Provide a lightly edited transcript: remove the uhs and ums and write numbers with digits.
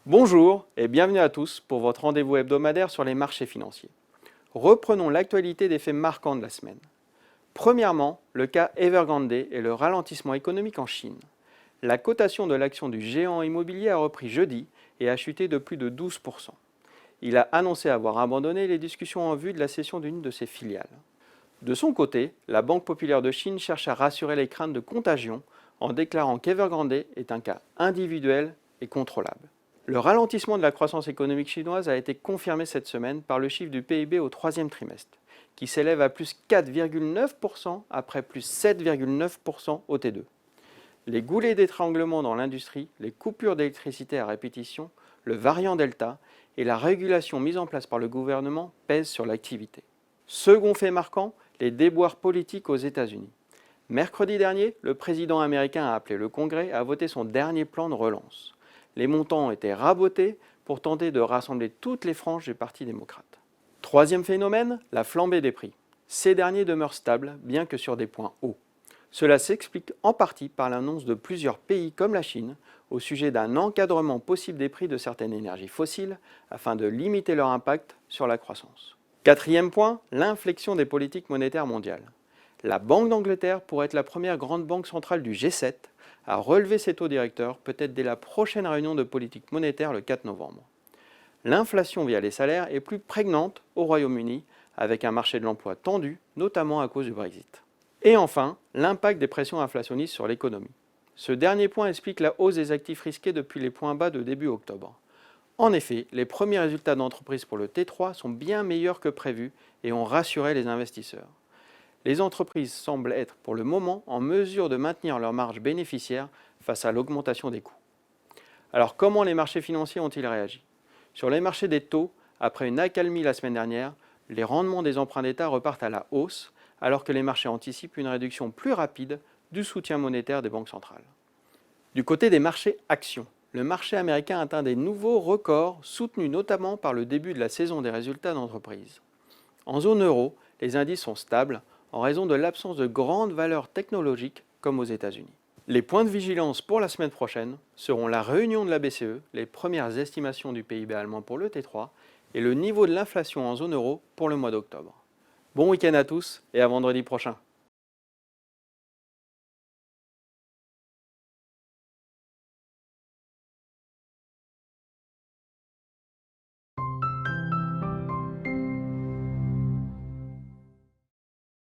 Bonjour et bienvenue à tous pour votre rendez-vous hebdomadaire sur les marchés financiers. Reprenons l'actualité des faits marquants de la semaine. Premièrement, le cas Evergrande et le ralentissement économique en Chine. La cotation de l'action du géant immobilier a repris jeudi et a chuté de plus de 12%. Il a annoncé avoir abandonné les discussions en vue de la cession d'une de ses filiales. De son côté, la Banque populaire de Chine cherche à rassurer les craintes de contagion en déclarant qu'Evergrande est un cas individuel et contrôlable. Le ralentissement de la croissance économique chinoise a été confirmé cette semaine par le chiffre du PIB au troisième trimestre, qui s'élève à plus 4,9% après plus 7,9% au T2. Les goulets d'étranglement dans l'industrie, les coupures d'électricité à répétition, le variant Delta et la régulation mise en place par le gouvernement pèsent sur l'activité. Second fait marquant, les déboires politiques aux États-Unis. Mercredi dernier, le président américain a appelé le Congrès à voter son dernier plan de relance. Les montants ont été rabotés pour tenter de rassembler toutes les franges du Parti démocrate. Troisième phénomène, la flambée des prix. Ces derniers demeurent stables, bien que sur des points hauts. Cela s'explique en partie par l'annonce de plusieurs pays comme la Chine au sujet d'un encadrement possible des prix de certaines énergies fossiles afin de limiter leur impact sur la croissance. Quatrième point, l'inflexion des politiques monétaires mondiales. La Banque d'Angleterre pourrait être la première grande banque centrale du G7 à relever ses taux directeurs, peut-être dès la prochaine réunion de politique monétaire le 4 novembre. L'inflation via les salaires est plus prégnante au Royaume-Uni, avec un marché de l'emploi tendu, notamment à cause du Brexit. Et enfin, l'impact des pressions inflationnistes sur l'économie. Ce dernier point explique la hausse des actifs risqués depuis les points bas de début octobre. En effet, les premiers résultats d'entreprise pour le T3 sont bien meilleurs que prévu et ont rassuré les investisseurs. Les entreprises semblent être pour le moment en mesure de maintenir leurs marges bénéficiaires face à l'augmentation des coûts. Alors comment les marchés financiers ont-ils réagi? Sur les marchés des taux, après une accalmie la semaine dernière, les rendements des emprunts d'État repartent à la hausse alors que les marchés anticipent une réduction plus rapide du soutien monétaire des banques centrales. Du côté des marchés actions, le marché américain atteint des nouveaux records soutenus notamment par le début de la saison des résultats d'entreprise. En zone euro, les indices sont stables en raison de l'absence de grandes valeurs technologiques comme aux États-Unis. Les points de vigilance pour la semaine prochaine seront la réunion de la BCE, les premières estimations du PIB allemand pour le T3 et le niveau de l'inflation en zone euro pour le mois d'octobre. Bon week-end à tous et à vendredi prochain.